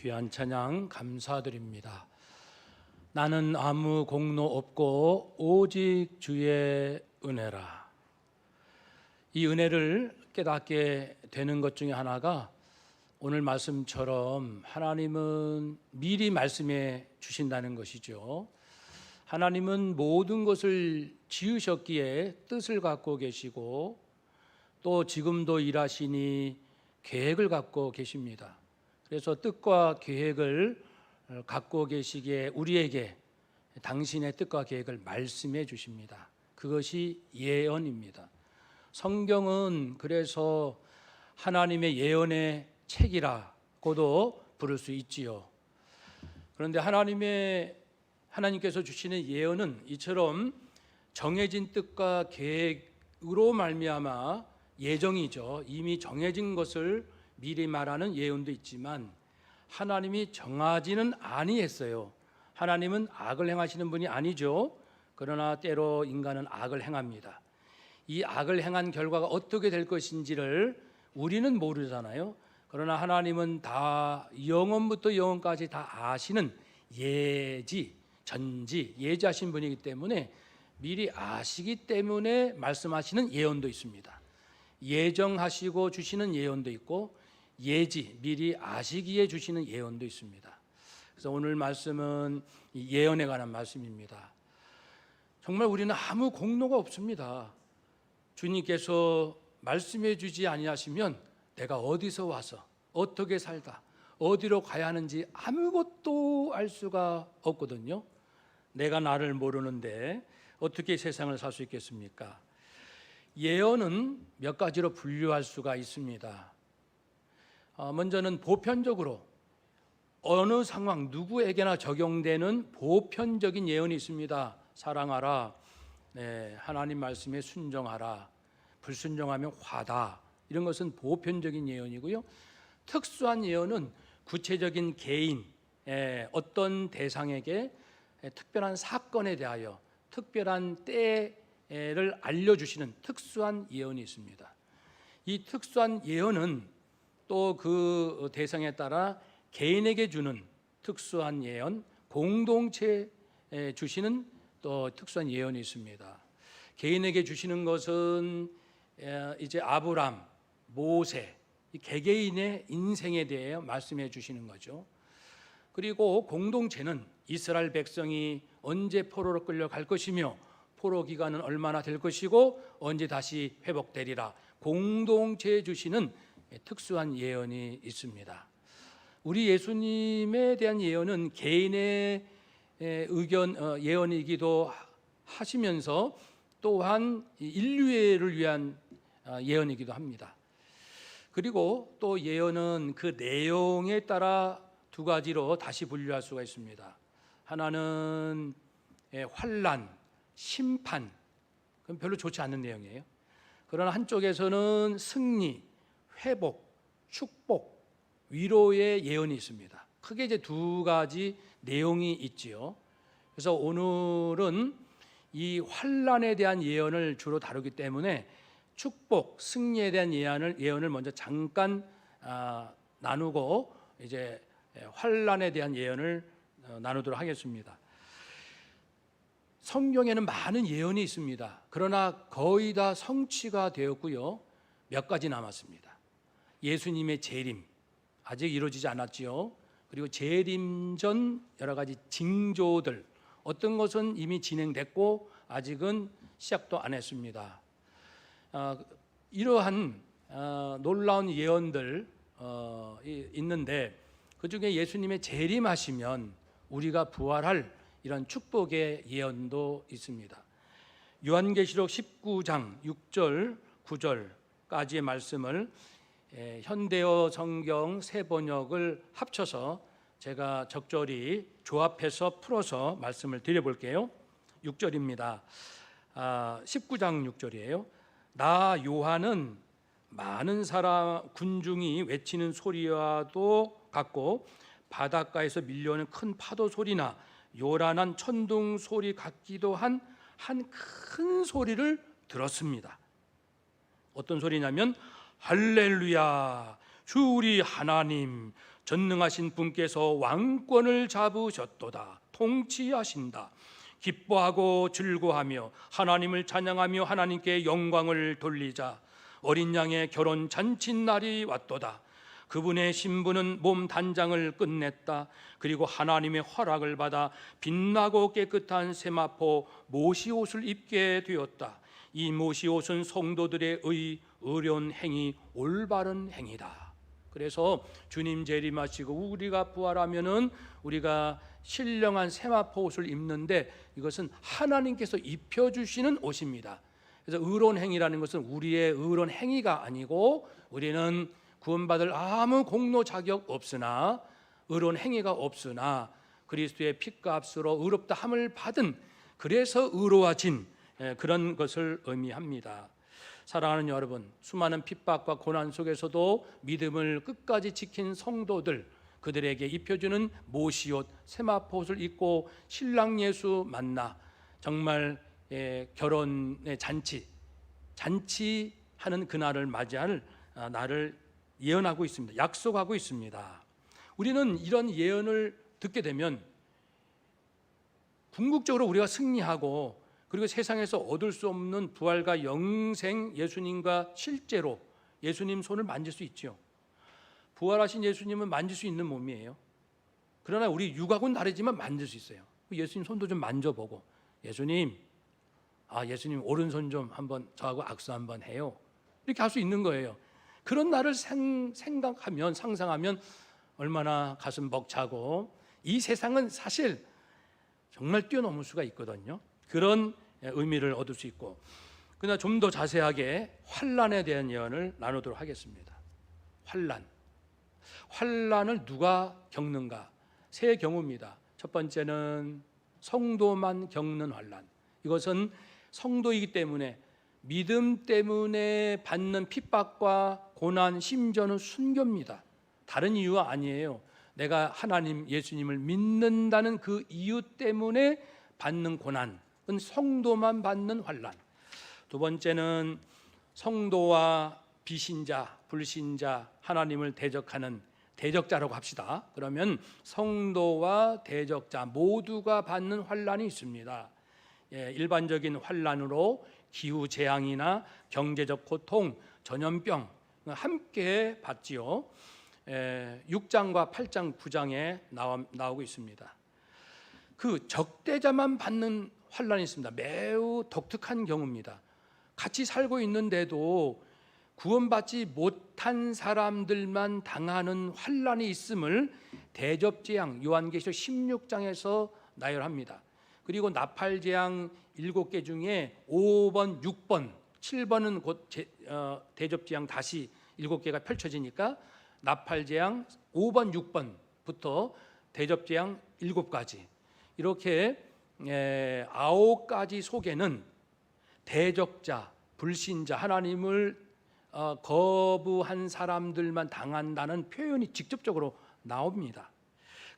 귀한 찬양 감사드립니다. 나는 아무 공로 없고 오직 주의 은혜라. 이 은혜를 깨닫게 되는 것 중에 하나가 오늘 말씀처럼 하나님은 미리 말씀해 주신다는 것이죠. 하나님은 모든 것을 지으셨기에 뜻을 갖고 계시고 또 지금도 일하시니 계획을 갖고 계십니다. 그래서 뜻과 계획을 갖고 계시기에 우리에게 당신의 뜻과 계획을 말씀해 주십니다. 그것이 예언입니다. 성경은 그래서 하나님의 예언의 책이라고도 부를 수 있지요. 그런데 하나님께서 주시는 예언은 이처럼 정해진 뜻과 계획으로 말미암아 예정이죠. 이미 정해진 것을 미리 말하는 예언도 있지만 하나님이 정하지는 아니했어요. 하나님은 악을 행하시는 분이 아니죠. 그러나 때로 인간은 악을 행합니다. 이 악을 행한 결과가 어떻게 될 것인지를 우리는 모르잖아요. 그러나 하나님은 다 영원부터 영원까지 다 아시는 예지, 전지, 예지하신 분이기 때문에 미리 아시기 때문에 말씀하시는 예언도 있습니다. 예정하시고 주시는 예언도 있고 예지, 미리 아시기에 주시는 예언도 있습니다. 그래서 오늘 말씀은 예언에 관한 말씀입니다. 정말 우리는 아무 공로가 없습니다. 주님께서 말씀해 주지 아니하시면 내가 어디서 와서 어떻게 살다 어디로 가야 하는지 아무것도 알 수가 없거든요. 내가 나를 모르는데 어떻게 세상을 살 수 있겠습니까? 예언은 몇 가지로 분류할 수가 있습니다. 먼저는 보편적으로 어느 상황 누구에게나 적용되는 보편적인 예언이 있습니다. 사랑하라, 하나님 말씀에 순종하라, 불순종하면 화다. 이런 것은 보편적인 예언이고요. 특수한 예언은 구체적인 개인, 어떤 대상에게 특별한 사건에 대하여 특별한 때를 알려주시는 특수한 예언이 있습니다. 이 특수한 예언은 또 그 대상에 따라 개인에게 주는 특수한 예언, 공동체에 주시는 또 특수한 예언이 있습니다. 개인에게 주시는 것은 이제 아브람, 모세, 개개인의 인생에 대해 말씀해 주시는 거죠. 그리고 공동체는 이스라엘 백성이 언제 포로로 끌려갈 것이며 포로 기간은 얼마나 될 것이고 언제 다시 회복되리라 공동체에 주시는 특수한 예언이 있습니다. 우리 예수님에 대한 예언은 개인의 의견 예언이기도 하시면서 또한 인류를 위한 예언이기도 합니다. 그리고 또 예언은 그 내용에 따라 두 가지로 다시 분류할 수가 있습니다. 하나는 환난, 심판, 그건 별로 좋지 않은 내용이에요. 그러나 한쪽에서는 승리, 회복, 축복, 위로의 예언이 있습니다. 크게 이제 두 가지 내용이 있지요. 그래서 오늘은 이 환난에 대한 예언을 주로 다루기 때문에 축복, 승리에 대한 예언을 먼저 잠깐 나누고 이제 환난에 대한 예언을 나누도록 하겠습니다. 성경에는 많은 예언이 있습니다. 그러나 거의 다 성취가 되었고요. 몇 가지 남았습니다. 예수님의 재림 아직 이루어지지 않았지요. 그리고 재림 전 여러 가지 징조들 어떤 것은 이미 진행됐고 아직은 시작도 안 했습니다. 이러한 놀라운 예언들 있는데 그중에 예수님의 재림하시면 우리가 부활할 이런 축복의 예언도 있습니다. 요한계시록 19장 6절 9절까지의 말씀을 현대어 성경 세 번역을 합쳐서 제가 적절히 조합해서 풀어서 말씀을 드려볼게요. 6절입니다. 19장 6절이에요. 나 요한은 많은 사람 군중이 외치는 소리와도 같고 바닷가에서 밀려오는 큰 파도 소리나 요란한 천둥 소리 같기도 한 큰 소리를 들었습니다. 어떤 소리냐면 할렐루야 주 우리 하나님 전능하신 분께서 왕권을 잡으셨도다. 통치하신다. 기뻐하고 즐거워하며 하나님을 찬양하며 하나님께 영광을 돌리자. 어린 양의 결혼 잔칫날이 왔도다. 그분의 신부는 몸 단장을 끝냈다. 그리고 하나님의 허락을 받아 빛나고 깨끗한 세마포 모시옷을 입게 되었다. 이 모시옷은 성도들의 의로운 행위, 올바른 행위다. 그래서 주님 재림하시고 우리가 부활하면은 우리가 신령한 세마포 옷을 입는데 이것은 하나님께서 입혀주시는 옷입니다. 그래서 의로운 행위라는 것은 우리의 의로운 행위가 아니고 우리는 구원받을 아무 공로 자격 없으나 의로운 행위가 없으나 그리스도의 피값으로 의롭다 함을 받은, 그래서 의로워진 그런 것을 의미합니다. 사랑하는 여러분, 수많은 핍박과 고난 속에서도 믿음을 끝까지 지킨 성도들, 그들에게 입혀주는 모시옷 세마포옷을 입고 신랑 예수 만나 정말 결혼의 잔치하는 그날을 맞이할 날을 예언하고 있습니다. 약속하고 있습니다. 우리는 이런 예언을 듣게 되면 궁극적으로 우리가 승리하고 그리고 세상에서 얻을 수 없는 부활과 영생 예수님과 실제로 예수님 손을 만질 수 있죠. 부활하신 예수님은 만질 수 있는 몸이에요. 그러나 우리 육하고는 다르지만 만질 수 있어요. 예수님 손도 좀 만져보고, 예수님 오른손 좀 한번 저하고 악수 한번 해요. 이렇게 할 수 있는 거예요. 그런 날을 상상하면 얼마나 가슴 벅차고, 이 세상은 사실 정말 뛰어넘을 수가 있거든요. 그런 의미를 얻을 수 있고, 그러나 좀 더 자세하게 환난에 대한 예언을 나누도록 하겠습니다. 환난을 누가 겪는가? 세 경우입니다. 첫 번째는 성도만 겪는 환난. 이것은 성도이기 때문에 믿음 때문에 받는 핍박과 고난, 심지어는 순교입니다. 다른 이유가 아니에요. 내가 하나님 예수님을 믿는다는 그 이유 때문에 받는 고난은 성도만 받는 환난. 두 번째는 성도와 비신자, 불신자, 하나님을 대적하는 대적자라고 합시다. 그러면 성도와 대적자 모두가 받는 환난이 있습니다. 일반적인 환난으로 기후 재앙이나 경제적 고통, 전염병 함께 받지요. 6장과 8장, 9장에 나오고 있습니다. 그 적대자만 받는 환난이 있습니다. 매우 독특한 경우입니다. 같이 살고 있는데도 구원받지 못한 사람들만 당하는 환난이 있음을 대접재앙 요한계시록 16장에서 나열합니다. 그리고 나팔재앙 7개 중에 5번, 6번, 7번은 곧 대접재앙 다시 7개가 펼쳐지니까 나팔재앙 5번, 6번부터 대접재앙 7가지, 이렇게 9가지 속에는 대적자, 불신자, 하나님을 거부한 사람들만 당한다는 표현이 직접적으로 나옵니다.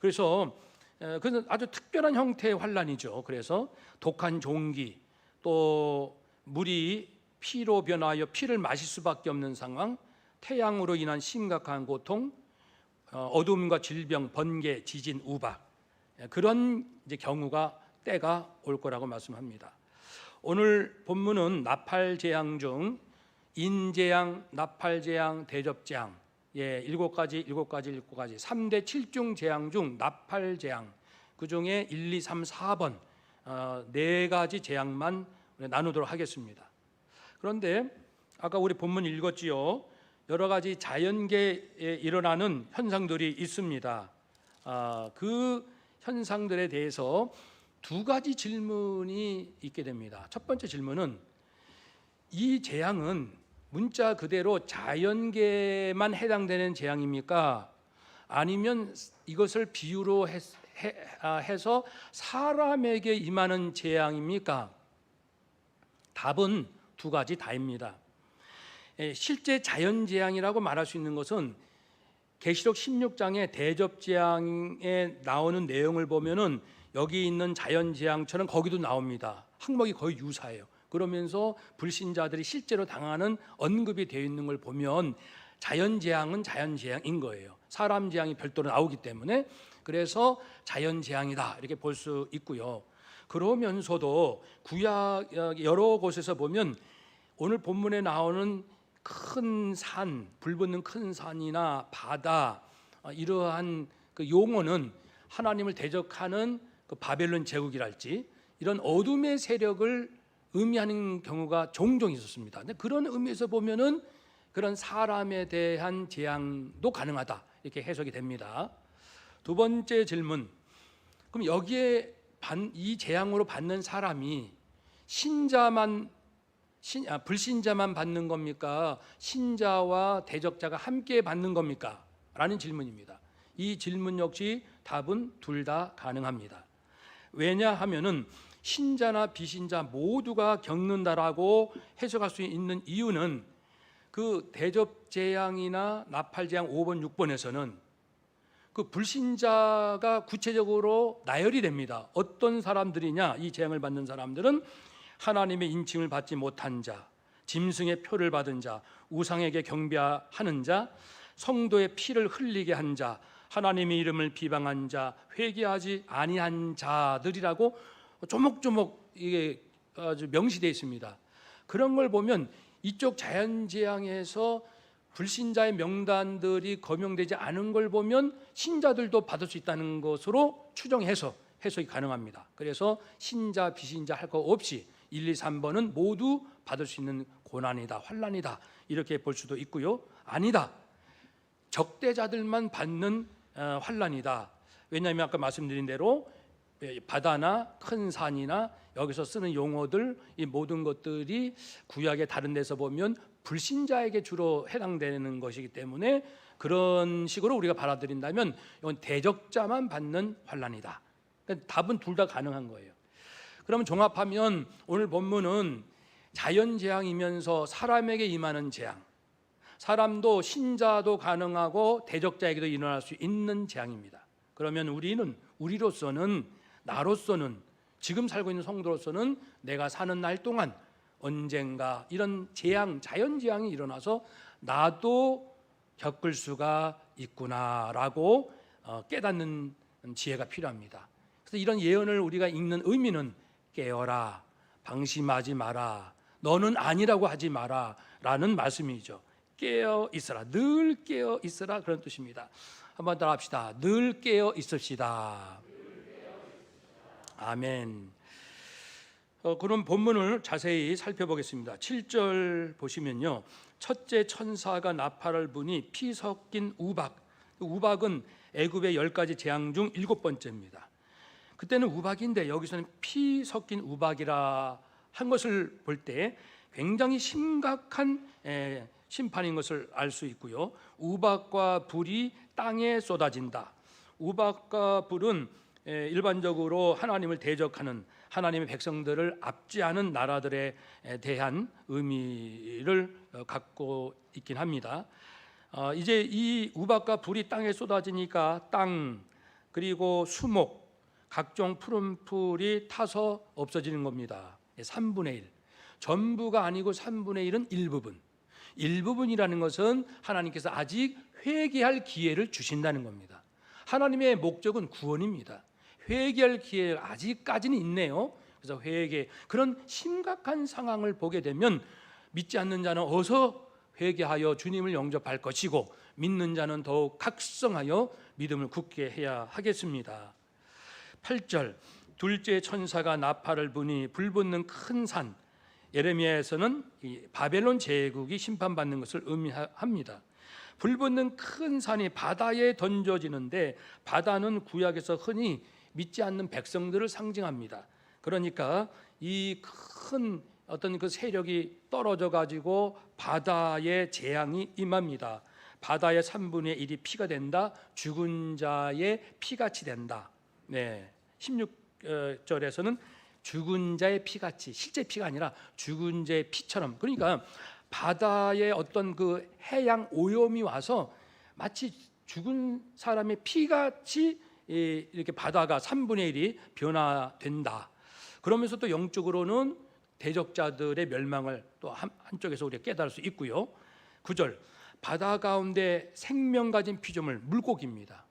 그래서 그건 아주 특별한 형태의 환난이죠. 그래서 독한 종기, 또 물이 피로 변하여 피를 마실 수밖에 없는 상황, 태양으로 인한 심각한 고통, 어둠과 질병, 번개, 지진, 우박, 그런 이제 경우가 때가 올 거라고 말씀합니다. 오늘 본문은 나팔재앙 중 인재앙, 나팔재앙, 대접재앙, 7가지 3대 7중 재앙 중 나팔재앙, 그 중에 1, 2, 3, 4번 4가지 재앙만 나누도록 하겠습니다. 그런데 아까 우리 본문 읽었지요. 여러 가지 자연계에 일어나는 현상들이 있습니다. 그 현상들에 대해서 2가지 질문이 있게 됩니다. 첫 번째 질문은, 이 재앙은 문자 그대로 자연계만 해당되는 재앙입니까? 아니면 이것을 비유로 해서 사람에게 임하는 재앙입니까? 답은 2가지 다입니다. 실제 자연재앙이라고 말할 수 있는 것은 계시록 16장의 대접재앙에 나오는 내용을 보면은 여기 있는 자연재앙처럼 거기도 나옵니다. 항목이 거의 유사해요. 그러면서 불신자들이 실제로 당하는 언급이 되어 있는 걸 보면 자연재앙은 자연재앙인 거예요. 사람 재앙이 별도로 나오기 때문에 그래서 자연 재앙이다 이렇게 볼 수 있고요. 그러면서도 구약 여러 곳에서 보면 오늘 본문에 나오는 큰 산, 불붙는 큰 산이나 바다 이러한 그 용어는 하나님을 대적하는 그 바벨론 제국이랄지 이런 어둠의 세력을 의미하는 경우가 종종 있었습니다. 근데 그런 의미에서 보면은 그런 사람에 대한 재앙도 가능하다 이렇게 해석이 됩니다. 두 번째 질문. 그럼 여기에 이 재앙으로 받는 사람이 불신자만 받는 겁니까? 신자와 대적자가 함께 받는 겁니까? 라는 질문입니다. 이 질문 역시 답은 둘 다 가능합니다. 왜냐하면은 신자나 비신자 모두가 겪는다라고 해석할 수 있는 이유는 그 대접 재앙이나 나팔 재앙 5번, 6번에서는 그 불신자가 구체적으로 나열이 됩니다. 어떤 사람들이냐? 이 재앙을 받는 사람들은 하나님의 인칭을 받지 못한 자, 짐승의 표를 받은 자, 우상에게 경배하는 자, 성도의 피를 흘리게 한 자, 하나님의 이름을 비방한 자, 회개하지 아니한 자들이라고 조목조목 이게 아주 명시되어 있습니다. 그런 걸 보면 이쪽 자연재앙에서 불신자의 명단들이 거명되지 않은 걸 보면 신자들도 받을 수 있다는 것으로 추정해서 해석이 가능합니다. 그래서 신자, 비신자 할 거 없이 1, 2, 3번은 모두 받을 수 있는 고난이다, 환난이다 이렇게 볼 수도 있고요. 아니다, 적대자들만 받는 환난이다. 왜냐하면 아까 말씀드린 대로 바다나 큰 산이나 여기서 쓰는 용어들 이 모든 것들이 구약의 다른 데서 보면 불신자에게 주로 해당되는 것이기 때문에 그런 식으로 우리가 받아들인다면 이건 대적자만 받는 환난이다. 그러니까 답은 둘 다 가능한 거예요. 그러면 종합하면 오늘 본문은 자연재앙이면서 사람에게 임하는 재앙, 사람도 신자도 가능하고 대적자에게도 일어날 수 있는 재앙입니다. 그러면 우리로서는 나로서는 지금 살고 있는 성도로서는 내가 사는 날 동안 언젠가 이런 재앙, 자연재앙이 일어나서 나도 겪을 수가 있구나라고 깨닫는 지혜가 필요합니다. 그래서 이런 예언을 우리가 읽는 의미는 깨어라, 방심하지 마라, 너는 아니라고 하지 마라 라는 말씀이죠. 깨어 있으라, 늘 깨어 있으라 그런 뜻입니다. 한번 따라 합시다. 늘 깨어 있읍시다. 아멘. 그럼 본문을 자세히 살펴보겠습니다. 7절 보시면요, 첫째 천사가 나팔을 부니 피 섞인 우박, 우박은 애굽의 10가지 재앙 중 7번째입니다. 그때는 우박인데 여기서는 피 섞인 우박이라 한 것을 볼 때 굉장히 심각한 심판인 것을 알 수 있고요. 우박과 불이 땅에 쏟아진다. 우박과 불은 일반적으로 하나님을 대적하는 하나님의 백성들을 압제하는 나라들에 대한 의미를 갖고 있긴 합니다. 이제 이 우박과 불이 땅에 쏟아지니까 땅 그리고 수목 각종 푸른 풀이 타서 없어지는 겁니다. 3분의 1 전부가 아니고 3분의 1은 일부분. 일부분이라는 것은 하나님께서 아직 회개할 기회를 주신다는 겁니다. 하나님의 목적은 구원입니다. 회개할 기회가 아직까지는 있네요. 그래서 회개, 그런 심각한 상황을 보게 되면 믿지 않는 자는 어서 회개하여 주님을 영접할 것이고 믿는 자는 더욱 각성하여 믿음을 굳게 해야 하겠습니다. 8절 둘째 천사가 나팔을 부니 불붙는 큰 산, 예레미야에서는 이 바벨론 제국이 심판받는 것을 의미합니다. 불붙는 큰 산이 바다에 던져지는데 바다는 구약에서 흔히 믿지 않는 백성들을 상징합니다. 그러니까 이 큰 어떤 그 세력이 떨어져 가지고 바다에 재앙이 임합니다. 바다의 3분의 1이 피가 된다. 죽은 자의 피같이 된다. 네. 16절에서는 죽은 자의 피같이, 실제 피가 아니라 죽은 자의 피처럼, 그러니까 바다에 어떤 그 해양 오염이 와서 마치 죽은 사람의 피같이 이렇게 바다가 3분의 1이 변화된다. 그러면서 또 영적으로는 대적자들의 멸망을 또 한쪽에서 우리가 깨달을 수 있고요. 9절 바다 가운데 생명 가진 피조물, 물고기입니다.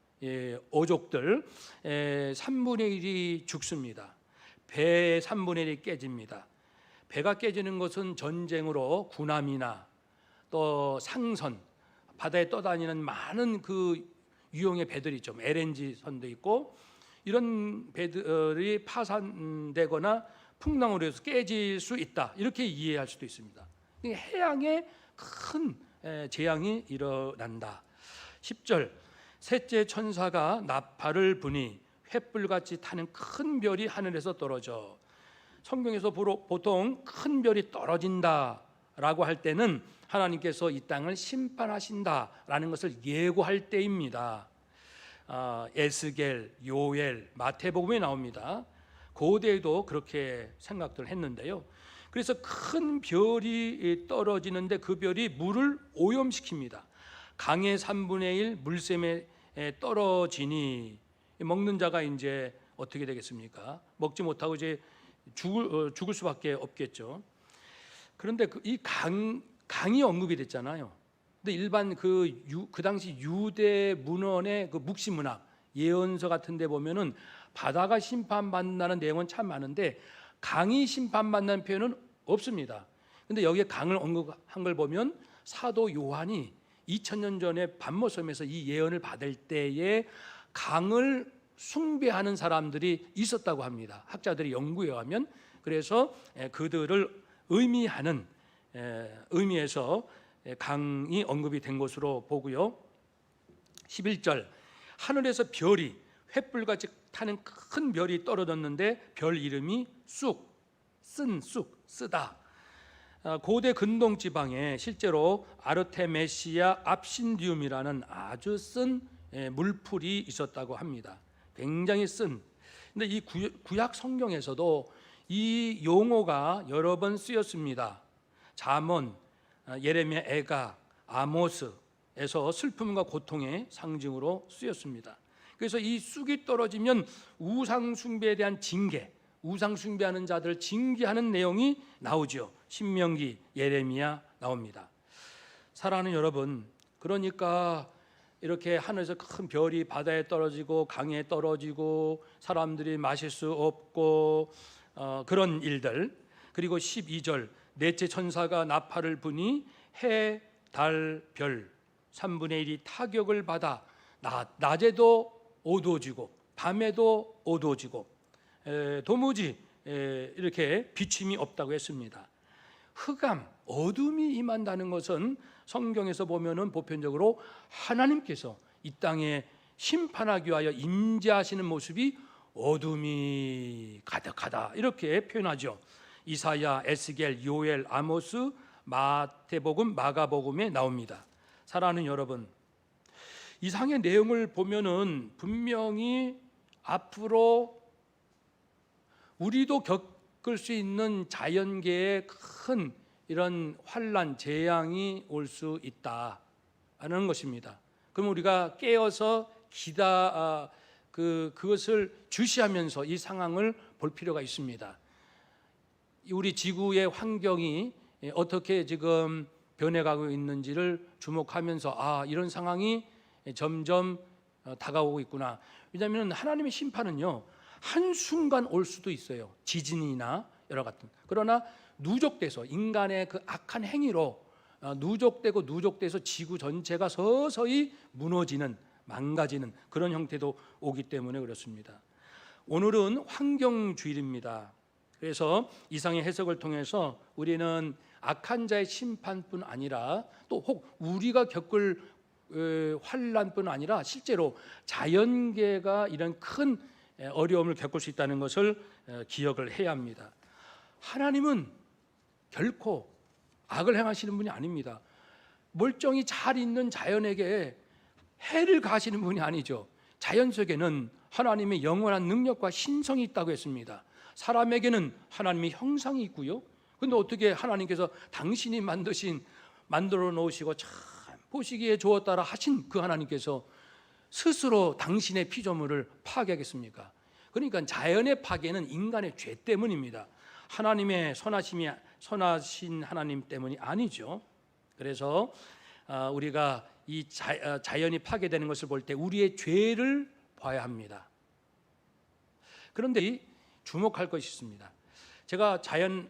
어족들 3분의 1이 죽습니다. 배의 3분의 1이 깨집니다. 배가 깨지는 것은 전쟁으로 군함이나 또 상선, 바다에 떠다니는 많은 그 유형의 배들이 있죠. LNG 선도 있고, 이런 배들이 파산되거나 풍랑으로 해서 깨질 수 있다, 이렇게 이해할 수도 있습니다. 해양에 큰 재앙이 일어난다. 10절, 셋째 천사가 나팔을 부니 횃불같이 타는 큰 별이 하늘에서 떨어져. 성경에서 보통 큰 별이 떨어진다라고 할 때는 하나님께서 이 땅을 심판하신다라는 것을 예고할 때입니다. 에스겔, 요엘, 마태복음에 나옵니다. 고대에도 그렇게 생각들 했는데요. 그래서 큰 별이 떨어지는데 그 별이 물을 오염시킵니다. 강의 3분의 1 물샘에 떨어지니 먹는 자가 이제 어떻게 되겠습니까? 먹지 못하고 이제 죽을 수밖에 없겠죠. 그런데 이 강이 언급이 됐잖아요. 근데 일반 그 당시 유대 문헌의 그 묵시 문학, 예언서 같은 데 보면은 바다가 심판받는다는 내용은 참 많은데 강이 심판받는 표현은 없습니다. 근데 여기에 강을 언급한 걸 보면 사도 요한이 2000년 전에 반모섬에서 이 예언을 받을 때에 강을 숭배하는 사람들이 있었다고 합니다. 학자들이 연구해 가면. 그래서 그들을 의미하는 의미에서 강이 언급이 된 것으로 보고요. 11절, 하늘에서 별이 횃불같이 타는 큰 별이 떨어졌는데 별 이름이 쓰다. 고대 근동 지방에 실제로 아르테메시아 압신디움이라는 아주 쓴 물풀이 있었다고 합니다. 굉장히 쓴. 근데 이 구약 성경에서도 이 용어가 여러 번 쓰였습니다. 잠언, 예레미야, 애가, 아모스에서 슬픔과 고통의 상징으로 쓰였습니다. 그래서 이 쑥이 떨어지면 우상 숭배에 대한 징계, 우상 숭배하는 자들을 징계하는 내용이 나오죠. 신명기, 예레미야 나옵니다. 사랑하는 여러분, 그러니까 이렇게 하늘에서 큰 별이 바다에 떨어지고 강에 떨어지고 사람들이 마실 수 없고 그런 일들, 그리고 12절, 넷째 천사가 나팔을 부니 해, 달, 별 3분의 1이 타격을 받아 낮에도 어두워지고 밤에도 어두워지고 도무지 이렇게 비침이 없다고 했습니다. 흑암, 어둠이 임한다는 것은 성경에서 보면은 보편적으로 하나님께서 이 땅에 심판하기 위하여 임재하시는 모습이 어둠이 가득하다, 이렇게 표현하죠. 이사야, 에스겔, 요엘, 아모스, 마태복음, 마가복음에 나옵니다. 사랑하는 여러분, 이상의 내용을 보면은 분명히 앞으로 우리도 겪을 수 있는 자연계의 큰 이런 환난, 재앙이 올 수 있다는 것입니다. 그럼 우리가 깨어서 그것을 주시하면서 이 상황을 볼 필요가 있습니다. 우리 지구의 환경이 어떻게 지금 변해가고 있는지를 주목하면서 이런 상황이 점점 다가오고 있구나. 왜냐하면 하나님의 심판은요, 한순간 올 수도 있어요. 지진이나 여러 같은. 그러나 누적돼서 인간의 그 악한 행위로 누적돼서 지구 전체가 서서히 무너지는, 망가지는 그런 형태도 오기 때문에 그렇습니다. 오늘은 환경주일입니다. 그래서 이상의 해석을 통해서 우리는 악한 자의 심판뿐 아니라 또 혹 우리가 겪을 환난뿐 아니라 실제로 자연계가 이런 큰 어려움을 겪을 수 있다는 것을 기억을 해야 합니다. 하나님은 결코 악을 행하시는 분이 아닙니다. 멀쩡히 잘 있는 자연에게 해를 가하시는 분이 아니죠. 자연 속에는 하나님의 영원한 능력과 신성이 있다고 했습니다. 사람에게는 하나님의 형상이 있고요. 그런데 어떻게 하나님께서 당신이 만들어 놓으시고 참 보시기에 좋았다라 하신 그 하나님께서 스스로 당신의 피조물을 파괴하겠습니까? 그러니까 자연의 파괴는 인간의 죄 때문입니다. 하나님의 선하신 하나님 때문이 아니죠. 그래서 우리가 이 자연이 파괴되는 것을 볼 때 우리의 죄를 봐야 합니다. 그런데 주목할 것이 있습니다. 제가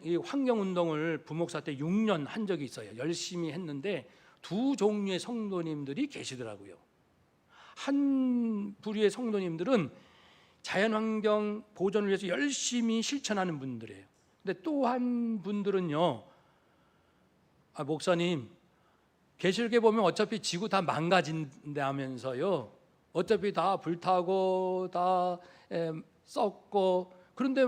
이 환경운동을 부목사 때 6년 한 적이 있어요. 열심히 했는데 두 종류의 성도님들이 계시더라고요. 한 부류의 성도님들은 자연환경 보존을 위해서 열심히 실천하는 분들이에요. 근데 또 한 분들은요, 목사님, 계시록에 보면 어차피 지구 다 망가진다면서요, 어차피 다 불타고 다 썩고, 그런데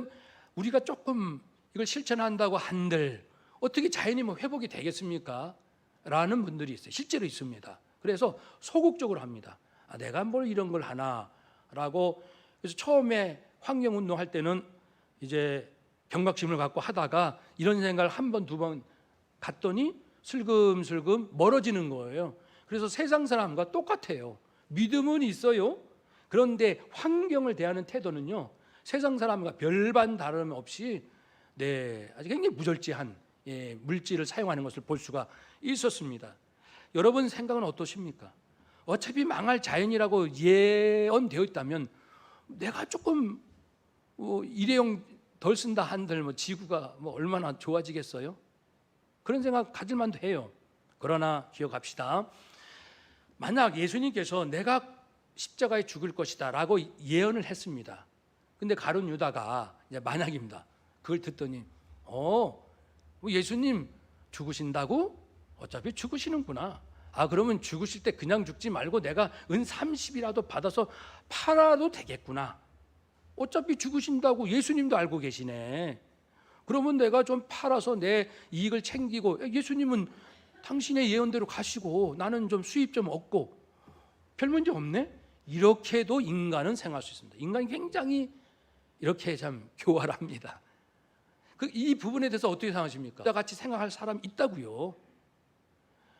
우리가 조금 이걸 실천한다고 한들 어떻게 자연이 회복이 되겠습니까? 라는 분들이 있어요. 실제로 있습니다. 그래서 소극적으로 합니다. 내가 뭘 이런 걸 하나라고. 그래서 처음에 환경운동 할 때는 이제 경각심을 갖고 하다가 이런 생각을 한 번, 두 번 갔더니 슬금슬금 멀어지는 거예요. 그래서 세상 사람과 똑같아요. 믿음은 있어요. 그런데 환경을 대하는 태도는요, 세상 사람과 별반 다름없이 아주 굉장히 무절제한 물질을 사용하는 것을 볼 수가 있었습니다. 여러분 생각은 어떠십니까? 어차피 망할 자연이라고 예언되어 있다면 내가 조금 일회용 덜 쓴다 한들 지구가 얼마나 좋아지겠어요? 그런 생각 가질 만도 해요. 그러나 기억합시다. 만약 예수님께서 내가 십자가에 죽을 것이다 라고 예언을 했습니다. 근데 가룟 유다가 이제 만약입니다. 그걸 듣더니 예수님 죽으신다고? 어차피 죽으시는구나. 그러면 죽으실 때 그냥 죽지 말고 내가 은 30이라도 받아서 팔아도 되겠구나. 어차피 죽으신다고 예수님도 알고 계시네. 그러면 내가 좀 팔아서 내 이익을 챙기고, 예수님은 당신의 예언대로 가시고 나는 좀 수입 좀 얻고 별 문제 없네? 이렇게도 인간은 생각할 수 있습니다. 인간이 굉장히 이렇게 참 교활합니다. 이 부분에 대해서 어떻게 생각하십니까? 같이 생각할 사람 있다고요.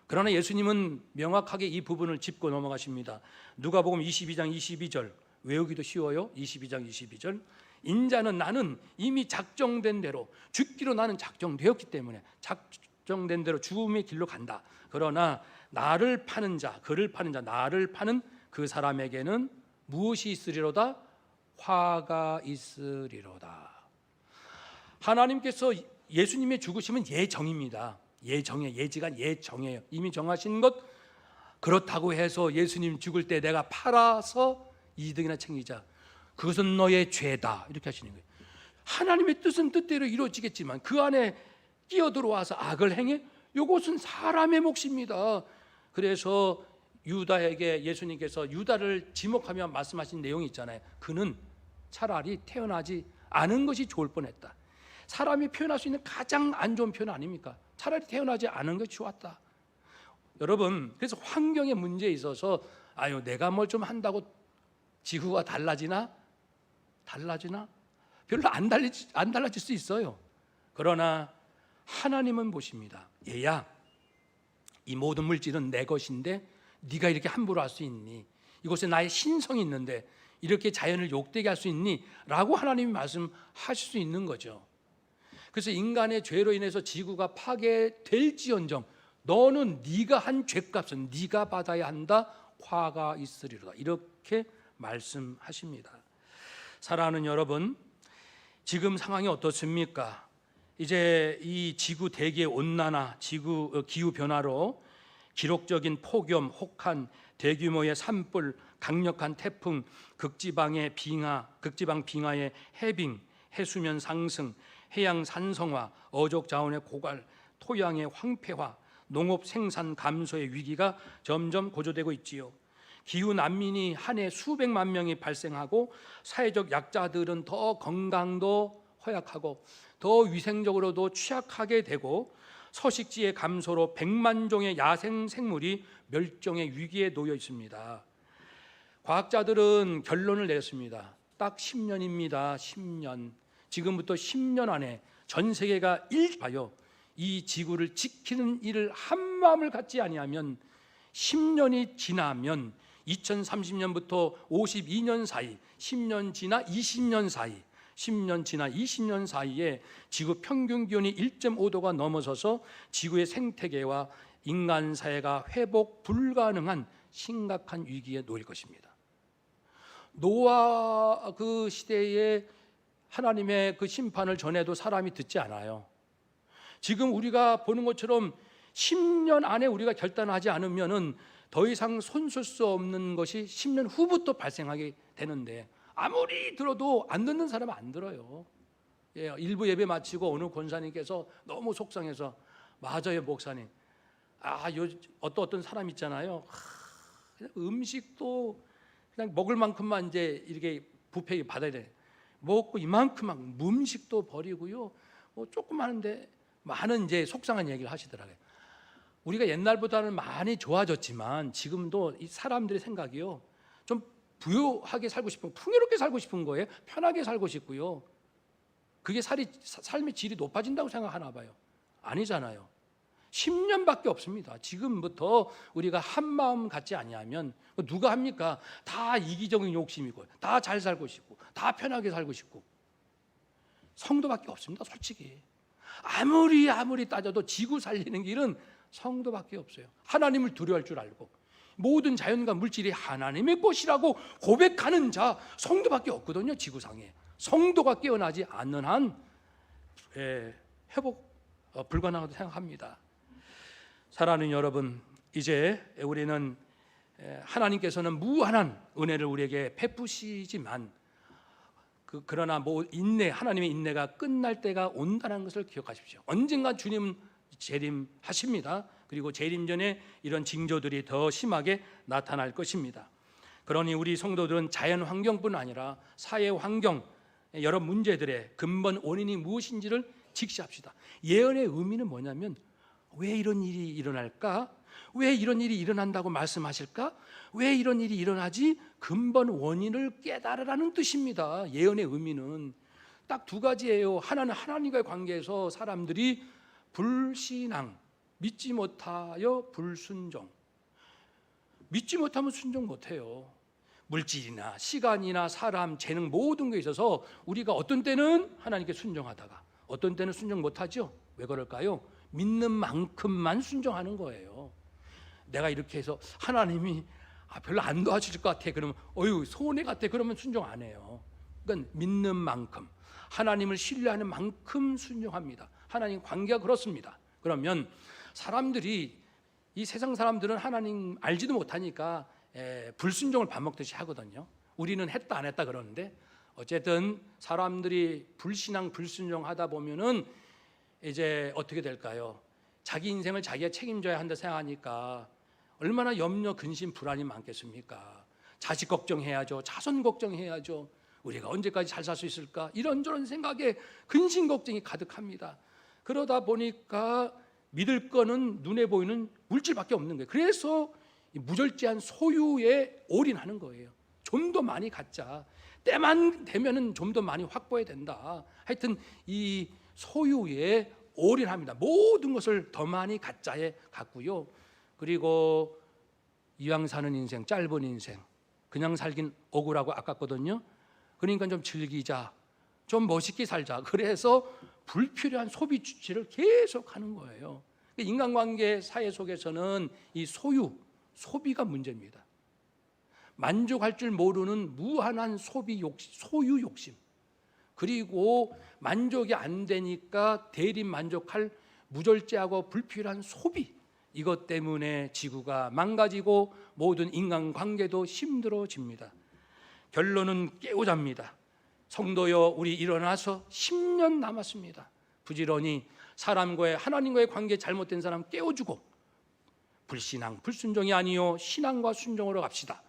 그러나 예수님은 명확하게 이 부분을 짚고 넘어가십니다. 누가복음 22장 22절 외우기도 쉬워요. 22장 22절 인자는 나는 이미 작정된 대로 죽기로 나는 작정되었기 때문에 작정된 대로 죽음의 길로 간다. 그러나 나를 파는 자, 그를 파는 자, 나를 파는 그 사람에게는 무엇이 있으리로다? 화가 있으리로다. 하나님께서 예수님의 죽으심은 예정입니다. 예지가 예정이에요. 이미 정하신 것. 그렇다고 해서 예수님 죽을 때 내가 팔아서 이득이나 챙기자, 그것은 너의 죄다, 이렇게 하시는 거예요. 하나님의 뜻은 뜻대로 이루어지겠지만 그 안에 끼어들어와서 악을 행해? 이것은 사람의 몫입니다. 그래서 유다에게 예수님께서 유다를 지목하며 말씀하신 내용이 있잖아요. 그는 차라리 태어나지 않은 것이 좋을 뻔했다. 사람이 표현할 수 있는 가장 안 좋은 표현 아닙니까? 차라리 태어나지 않은 것이 좋았다. 여러분, 그래서 환경의 문제에 있어서 내가 뭘 좀 한다고 지구가 달라지나? 별로 안 달라질 수 있어요. 그러나 하나님은 보십니다. 얘야, 이 모든 물질은 내 것인데 네가 이렇게 함부로 할 수 있니? 이곳에 나의 신성이 있는데 이렇게 자연을 욕되게 할 수 있니? 라고 하나님이 말씀하실 수 있는 거죠. 그래서 인간의 죄로 인해서 지구가 파괴될지언정 너는 네가 한 죄값은 네가 받아야 한다. 화가 있으리로다. 이렇게 말씀하십니다. 사랑하는 여러분, 지금 상황이 어떻습니까? 이제 이 지구 대기의 온난화, 지구 기후 변화로 기록적인 폭염, 혹한, 대규모의 산불, 강력한 태풍, 극지방 빙하의 해빙, 해수면 상승, 해양 산성화, 어족 자원의 고갈, 토양의 황폐화, 농업 생산 감소의 위기가 점점 고조되고 있지요. 기후 난민이 한 해 수백만 명이 발생하고 사회적 약자들은 더 건강도 허약하고 더 위생적으로도 취약하게 되고 서식지의 감소로 100만 종의 야생 생물이 멸종의 위기에 놓여 있습니다. 과학자들은 결론을 내렸습니다. 딱 10년입니다. 10년. 지금부터 10년 안에 전 세계가 일하여 이 지구를 지키는 일을 한마음을 갖지 아니하면 10년이 지나면 2030년부터 52년 사이, 10년 지나 20년 사이, 10년 지나 20년 사이에 지구 평균 기온이 1.5도가 넘어서서 지구의 생태계와 인간 사회가 회복 불가능한 심각한 위기에 놓일 것입니다. 노아 그 시대에 하나님의 그 심판을 전해도 사람이 듣지 않아요. 지금 우리가 보는 것처럼 10년 안에 우리가 결단하지 않으면은 더 이상 손쓸 수 없는 것이 10년 후부터 발생하게 되는데, 아무리 들어도 안 듣는 사람은 안 들어요. 예, 일부 예배 마치고 어느 권사님께서 너무 속상해서, 맞아요 목사님, 어떤 사람 있잖아요, 그냥 음식도 그냥 먹을 만큼만 이제 이렇게 뷔페 받아야 돼. 먹고 이만큼만 음식도 버리고요, 뭐 조금 하는데 많은 이제 속상한 얘기를 하시더라고요. 우리가 옛날보다는 많이 좋아졌지만 지금도 이 사람들의 생각이요, 좀 부유하게 살고 싶은, 풍요롭게 살고 싶은 거예요. 편하게 살고 싶고요. 그게 삶의 질이 높아진다고 생각하나 봐요. 아니잖아요. 10년밖에 없습니다. 지금부터 우리가 한 마음 갖지 아니하면 누가 합니까? 다 이기적인 욕심이고, 다 잘 살고 싶고, 다 편하게 살고 싶고. 성도밖에 없습니다. 솔직히 아무리 따져도 지구 살리는 길은 성도밖에 없어요. 하나님을 두려워할 줄 알고 모든 자연과 물질이 하나님의 것이라고 고백하는 자, 성도밖에 없거든요. 지구상에 성도가 깨어나지 않는 한 회복 불가능하다고 생각합니다. 사랑하는 여러분, 이제 우리는 하나님께서는 무한한 은혜를 우리에게 베푸시지만 그러나 하나님의 인내가 끝날 때가 온다는 것을 기억하십시오. 언젠가 주님은 재림하십니다. 그리고 재림 전에 이런 징조들이 더 심하게 나타날 것입니다. 그러니 우리 성도들은 자연 환경뿐 아니라 사회 환경, 여러 문제들의 근본 원인이 무엇인지를 직시합시다. 예언의 의미는 뭐냐면, 왜 이런 일이 일어날까? 왜 이런 일이 일어난다고 말씀하실까? 왜 이런 일이 일어나지? 근본 원인을 깨달으라는 뜻입니다. 예언의 의미는 딱 두 가지예요. 하나는 하나님과의 관계에서 사람들이 불신앙, 믿지 못하여 불순종. 믿지 못하면 순종 못해요. 물질이나 시간이나 사람, 재능 모든 것에 있어서 우리가 어떤 때는 하나님께 순종하다가 어떤 때는 순종 못하죠. 왜 그럴까요? 믿는 만큼만 순종하는 거예요. 내가 이렇게 해서 하나님이 별로 안 도와주실 것 같아, 그러면 손해 같아, 그러면 순종 안 해요. 그러니까 믿는 만큼, 하나님을 신뢰하는 만큼 순종합니다. 하나님 관계가 그렇습니다. 그러면 사람들이, 이 세상 사람들은 하나님 알지도 못하니까 불순종을 밥 먹듯이 하거든요. 우리는 했다 안 했다 그러는데, 어쨌든 사람들이 불신앙 불순종하다 보면은 이제 어떻게 될까요? 자기 인생을 자기가 책임져야 한다 생각하니까 얼마나 염려, 근심, 불안이 많겠습니까? 자식 걱정해야죠, 자손 걱정해야죠, 우리가 언제까지 잘 살 수 있을까, 이런저런 생각에 근심 걱정이 가득합니다. 그러다 보니까 믿을 거는 눈에 보이는 물질밖에 없는 거예요. 그래서 무절제한 소유에 올인하는 거예요. 좀 더 많이 갖자, 때만 되면은 좀 더 많이 확보해야 된다. 하여튼 이 소유에 올인합니다. 모든 것을 더 많이 갖자에 갖고요. 그리고 이왕 사는 인생, 짧은 인생, 그냥 살긴 억울하고 아깝거든요. 그러니까 좀 즐기자, 좀 멋있게 살자. 그래서 불필요한 소비 주체를 계속 하는 거예요. 인간관계 사회 속에서는 이 소비가 문제입니다. 만족할 줄 모르는 무한한 소유 욕심, 그리고 만족이 안 되니까 대립 만족할 무절제하고 불필요한 소비, 이것 때문에 지구가 망가지고 모든 인간관계도 힘들어집니다. 결론은 깨우자입니다. 성도여, 우리 일어나서 10년 남았습니다. 부지런히 사람과의, 하나님과의 관계 잘못된 사람 깨워주고, 불신앙 불순종이 아니요 신앙과 순종으로 갑시다.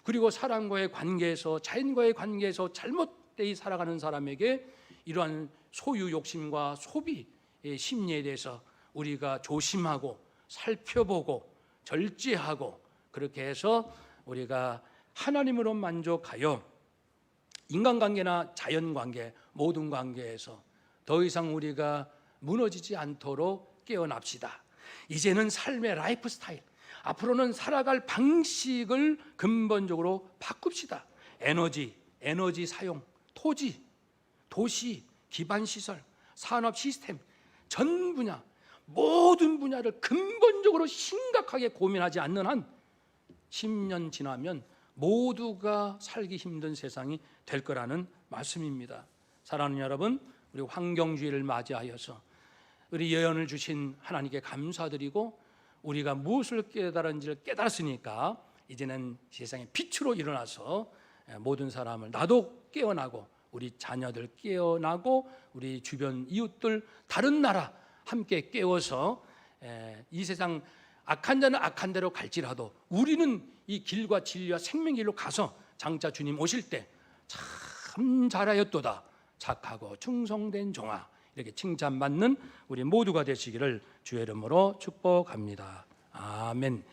그리고 사람과의 관계에서, 자연과의 관계에서 잘못되이 살아가는 사람에게 이러한 소유 욕심과 소비의 심리에 대해서 우리가 조심하고 살펴보고 절제하고, 그렇게 해서 우리가 하나님으로 만족하여 인간관계나 자연관계, 모든 관계에서 더 이상 우리가 무너지지 않도록 깨어납시다. 이제는 삶의 라이프 스타일, 앞으로는 살아갈 방식을 근본적으로 바꿉시다. 에너지 사용, 토지, 도시, 기반 시설, 산업 시스템, 전 분야 모든 분야를 근본적으로 심각하게 고민하지 않는 한 10년 지나면 모두가 살기 힘든 세상이 될 거라는 말씀입니다. 사랑하는 여러분, 우리 환경주의를 맞이하여서 우리 예언을 주신 하나님께 감사드리고, 우리가 무엇을 깨달은지를 깨달았으니까 이제는 세상의 빛으로 일어나서 모든 사람을, 나도 깨어나고 우리 자녀들 깨어나고 우리 주변 이웃들, 다른 나라 함께 깨워서 이 세상 악한 자는 악한 대로 갈지라도 우리는 이 길과 진리와 생명길로 가서 장차 주님 오실 때 참 잘하였도다, 착하고 충성된 종아, 이렇게 칭찬받는 우리 모두가 되시기를 주의 이름으로 축복합니다. 아멘.